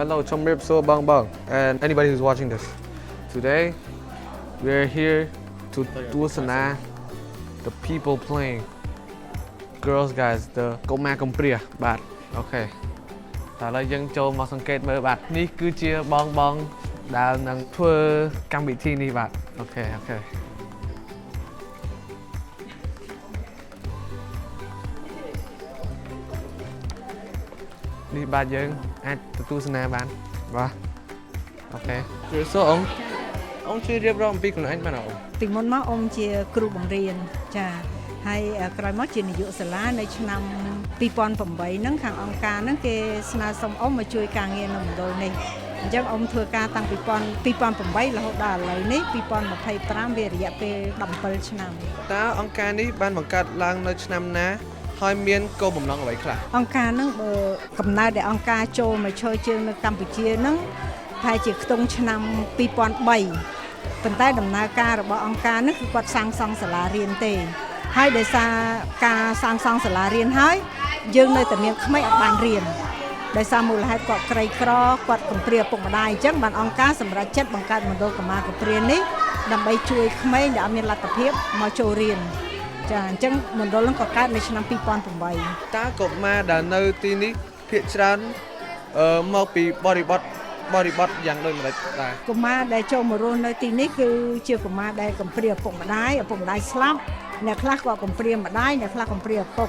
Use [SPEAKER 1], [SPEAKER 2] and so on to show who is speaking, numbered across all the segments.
[SPEAKER 1] Hello, Chomrip So Bang Bang, and anybody who's watching this. Today, we're here to Tuasana, the people playing. Girls, guys, the Koma Kompria, but okay. តែឥឡូវយើងចូលមកសង្កេតមើលបាទនេះគឺជាបងដែលនឹងធ្វើកម្មវិធីនេះបាទអូខេនេះបាទយើងអាចទទួលសនាបានបាទអូខេជួយសួរអ៊ំជួយរៀបរាប់អំពីខ្លួនឯងបានអ៊ំ
[SPEAKER 2] ពីមុនមកអ៊ំជាគ្រូបង្រៀនចាហើយក្រោយមកជានាយកសាលានៅឆ្នាំ2008ហ្នឹងខាងអង្គការហ្នឹងគេស្នើសុំអ៊ំមកជួយការងារនៅមណ្ឌលនេះអញ្ចឹងអ៊ំធ្វើការតាំងពី2008រហូតដល់ឥឡូវនេះ2025វារយៈពេល17ឆ្នាំ
[SPEAKER 1] តើអង្គការនេះបានបង្កើតឡើងនៅឆ្នាំណាហើយមានគោលបំណងអ្វីខ្លះ
[SPEAKER 2] អង្គការហ្នឹងបើកំណើតដែលអង្គការចូលមកឈរជើងនៅកម្ពុជាហ្នឹងប្រហែលជាខ្ទង់ឆ្នាំ2003ប៉ុន្តែដំណើរការរបស់អង្គការហ្នឹងគឺគាត់សាងសង់សាលារៀនទេហើយដោយសារការសាងសង់សាលារៀនហើយយើងនៅតែមានក្មេងអត់បានរៀនដោយសារមូលហេតុគាត់ក្រីក្រគាត់កំព្រាឪពុកម្ដាយអញ្ចឹងបានអង្គការសម្រាប់ចិត្តបង្កើតមណ្ឌលកុមារកំព្រានេះដើម្បីជួយក្មេងដែលអត់មានលទ្ធភាពមកចូលរៀនចាអញ្ចឹងមណ្ឌលហ្នឹងក៏កើតនៅឆ្នាំ2008
[SPEAKER 1] តើកុមារដែលនៅទីនេះភាគច្រើនមកពីបរិបទយ៉ាងដូចម្ដេចដែរ
[SPEAKER 2] កុមារដែលចូលមករស់នៅទីនេះគឺជាកុមារដែលកំព្រាឪពុកម្ដាយស្លាប់អ្នកខ្លះក៏កំព្រាម្ដាយអ្នកខ្លះកំព្រាឪពុក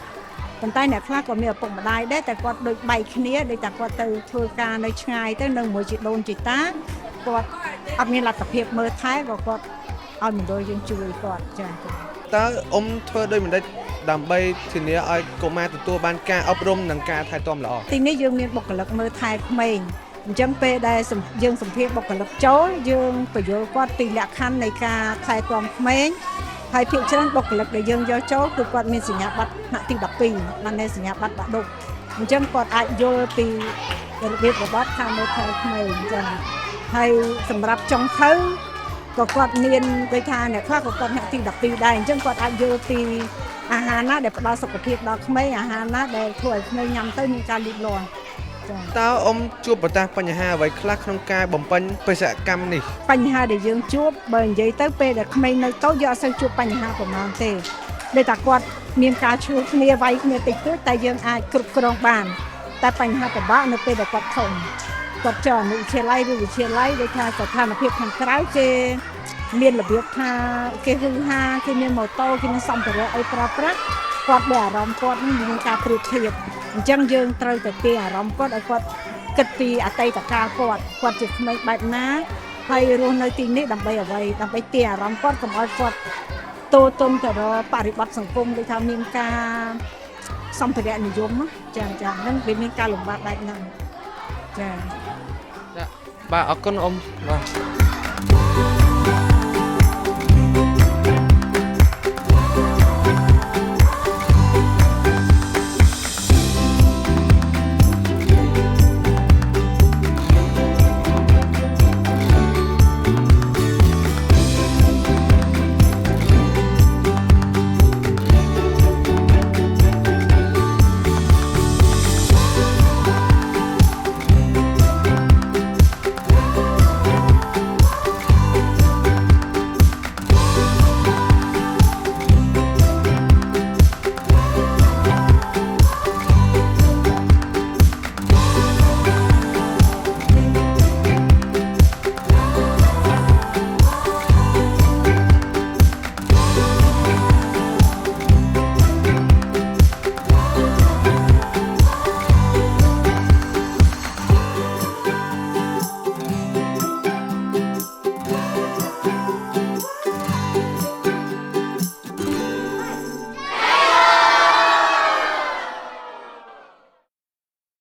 [SPEAKER 2] ប៉ុន្តែអ្នកខ្លះក៏មានឪពុកម្ដាយដែរតែគាត់ដូចបែកគ្នាដូចតែគាត់ទៅធ្វើការនៅឆ្ងាយទៅនៅមួយជីដូនជីតាគាត់អត់មានលទ្ធភាពមើលថែក៏គាត់ឲ្យមណ្ឌលយើងជួយគាត់ចា៎
[SPEAKER 1] តើអ៊ំធ្វើដូចម្ដេចដើម្បីធានាឲ្យកុមារទទួលបានការអប់រំនិងការថែទាំល្អ
[SPEAKER 2] ទីនេះយើងមានបុគ្គលិកមើលថែក្មេងអញ្ចឹងពេលដែលយើងសម្ភាសបុគ្គលិកចូលយើងបញ្យល់គាត់ពីលក្ខខណ្ឌនៃការថែទាំក្មេងហើយភាគច្រើនបុគ្គលិកដែលយើងយកចូលគឺគាត់មានសញ្ញាបត្រថ្នាក់ទី12បានសញ្ញាបត្របាក់ឌុបអញ្ចឹងគាត់អាចយល់ពីរបៀបរបបខាងមើលថែក្មេងអញ្ចឹងហើយសម្រាប់ចុងភៅក៏គាត់មានដូចថាអ្នកខ្លះក៏គាត់ថ្នាក់ទី12ដែរអញ្ចឹងគាត់អាចយល់ពីអាហារណាដែលផ្ដល់សុខភាពដល់ក្មេងអាហារណាដែលធ្វើឲ្យក្មេងញ៉ាំទៅមានការលូតលាស់
[SPEAKER 1] តើអ៊ំជួបប្រទះបញ្ហាអ្វីខ្លះក្នុងការបំពេញបេសកកម្មនេះ
[SPEAKER 2] បញ្ហាដែលយើងជួបបើនិយាយទៅពេលដែលក្មេងនៅតូចយើងអត់សូវជួបបញ្ហាប្រហែលទេដូចតែគាត់មានការឈ្លោះគ្នាវាយគ្នាតិចតួចតែយើងអាចគ្រប់គ្រងបានតែបញ្ហាពិបាកនៅពេលដែលគាត់ធំគាត់ចូលអនុវិទ្យាល័យឬវិទ្យាល័យដូចថាស្ថានភាពខាងក្រៅគេមានរបៀបថាគេហឺហាគេមានម៉ូតូគេមានសម្ភារៈអីប្រើប្រាស់គាត់មានអារម្មណ៍គាត់មានការប្រៀបធៀបអញ្ចឹងយើងត្រូវតែទាញអារម្មណ៍គាត់ឲ្យគាត់គិតពីអតីតកាលគាត់ជាក្មេងបែបណាហើយរស់នៅទីនេះដើម្បីអ្វីដើម្បីទាញអារម្មណ៍គាត់កុំឲ្យគាត់តូតុនទៅរកបរិបទសង្គមដូចថាមានការសម្ភារៈនិយមចាហ្នឹងវាមានការលំបាកបែបហ្នឹងចា
[SPEAKER 1] បាទអរគុណអ៊ំបាទ